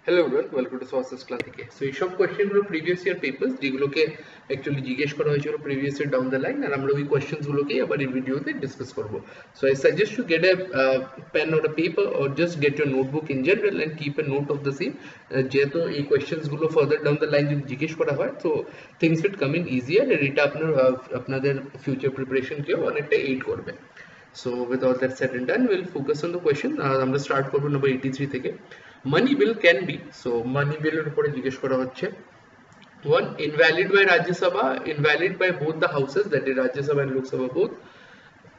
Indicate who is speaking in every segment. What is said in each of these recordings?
Speaker 1: Hello everyone, welcome to Sources Class থেকে। So এই সব কোয়েশ্চেন গুলো প্রিভিয়াস ইয়ার পেপারস যেগুলোকে অ্যাকচুয়ালি জিজ্ঞেস করা হয়েছিল previous year down the line, আর আমরা ওই কোয়েশ্চেনস গুলোকেই আবার এই ভিডিওতে ডিসকাস করব। So I suggest you get a pen or a paper or just get your notebook in general and keep a note of the same. যেহেতু এই কোয়েশ্চেনস গুলো ফার্দার ডাউন দ্য লাইন যদি জিজ্ঞেস করা হয়, so things will come in easier and এটা আপনাদের future প্রিপারেশনকেও অনেকটা এইড করবে। So with all that said and done, we'll focus on the question. আমরা স্টার্ট করব নাম্বার 83 থেকে। Money bill can be, so money bill এর উপরে জিজ্ঞেস করা হচ্ছে। 1. Invalid by Rajya Sabha, invalid by both the houses, that is Rajya Sabha and Lok Sabha both.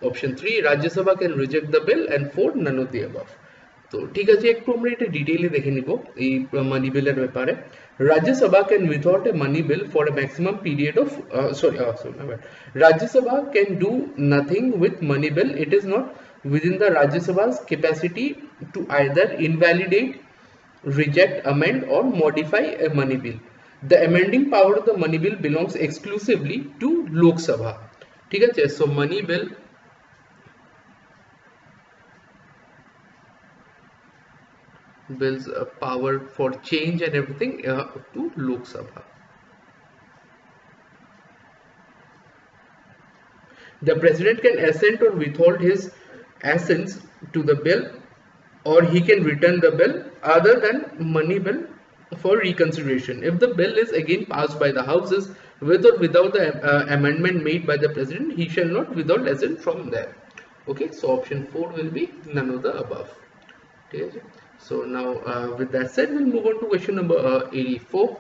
Speaker 1: Option 3, Rajya Sabha can reject the bill, and 4, none of the above. তো ঠিক আছে, একটু আমরা এটা ডিটেইলে দেখে নিব এই মানি বিলের ব্যাপারে। Rajya Sabha can withhold a money bill for a maximum period of Rajya Sabha can do nothing with money bill. It is not within the Rajya Sabha's capacity to either invalidate, reject, amend or modify a money bill. The amending power of the money bill belongs exclusively to Lok Sabha. ठीक है, so money bill bills power for change and everything to Lok Sabha. The president can assent or withhold his assents to the bill, or he can return the bill other than money bill for reconsideration. If the bill is again passed by the houses with or without the amendment made by the president, he shall not withhold assent from there. Okay, so option 4 will be none of the above. Okay, so now with that said, we'll move on to question number 84.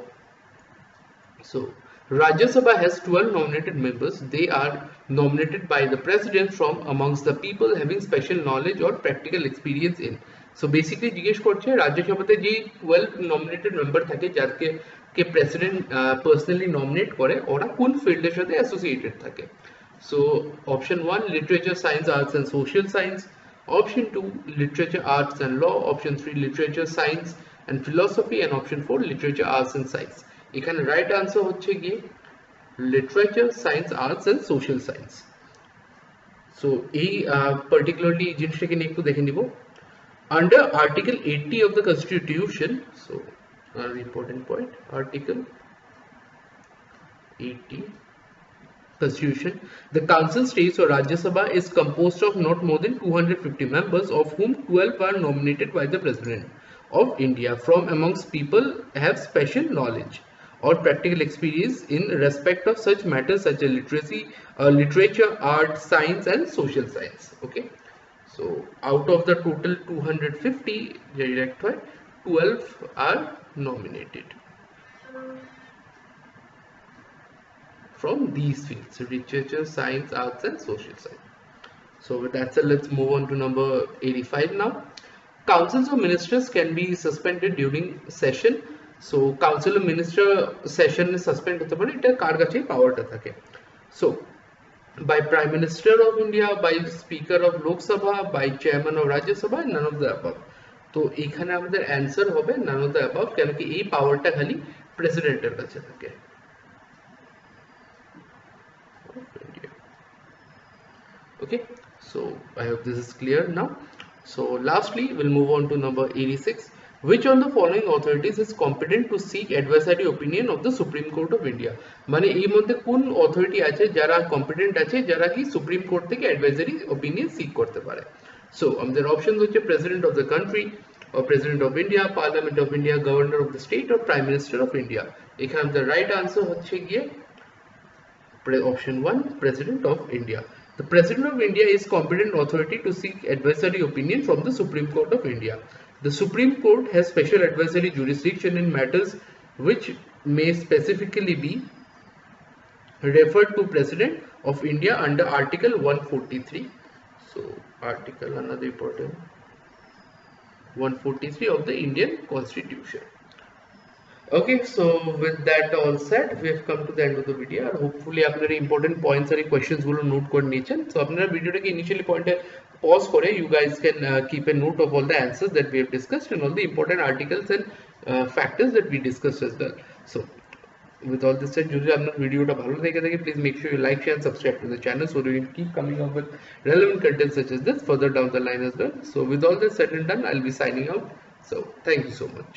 Speaker 1: So Rajya Sabha has 12 nominated members. They are nominated by the president from amongst the people having special knowledge or practical experience in. So basically জিজ্ঞেস করছে রাজ্য সভাতে যে 12 nominated member থাকে যাদেরকে president personally nominate করে, ওরা কোন ফিল্ডের সাথে অ্যাসোসিয়েটেড থাকে। So option 1, literature, science, arts and social science. Option 2, literature, arts and law. Option 3, literature, science and philosophy. And option 4, literature, arts and science. এখানে রাইট আনসার হচ্ছে গিয়ে literature, science, arts and social science. So এই particularly এই জিনিসটাকে নিয়ে একটু দেখে নিব। Under article 80 of the constitution, so important point, article 80 Constitution, the council states or Rajya Sabha is composed of not more than 250 members, of whom 12 are nominated by the President of India from amongst people have special knowledge or practical experience in respect of such matters such as literacy, literature, art, science and social science. Okay, so out of the total 250 12 are nominated from these fields: literature, science, arts and social science. So with that said, let's move on to number 85 now. Councils of ministers can be suspended during session. So council of minister session is suspend hote pare, eta kar kache power ta thake. So by prime minister of India, by speaker of Lok Sabha, by chairman of Rajya Sabha, none of the above. তো এখানে আমাদের answer হবে none of the above, কেন কি এই পাওয়ারটা খালি প্রেসিডেন্টের কাছে থাকে। Okay, so I hope this is clear now. So lastly, we'll move on to number 86. Which of the following authorities is competent to seek advisory opinion of the Supreme Court of India? মানে এই মধ্যে কোন authority আছে যারা competent আছে, যারা কি supreme court থেকে অ্যাডভাইজারি ওপিনিয়ন সিক করতে পারে? সো আমাদের অপশন হচ্ছে president of the country, or president of India, parliament of India, governor of the state or prime minister of India. এখানে আমাদের রাইট আনসার হচ্ছে গিয়ে option 1, president of India. The President of India is competent authority to seek advisory opinion from the Supreme Court of India. The Supreme Court has special advisory jurisdiction in matters which may specifically be referred to President of India under Article 143. So article, another important, 143 of the Indian Constitution. Okay, so with that all said, we have come to the end of the video. Hopefully আপনারা important points আর questions গুলো note করে নিয়েছেন। So আপনারা ভিডিওটাকে initially পয়েন্টে pause করে you guys can keep a note of all the answers that we have discussed and all the important articles and factors that we discussed as well. So with all this said, যদি আপনার ভিডিওটা ভালো লেগে থাকে, please make sure you like, share and subscribe to the channel so we can keep coming up with relevant content such as this further down the line as well. So with all this said and done, I'll be signing out. So thank you so much.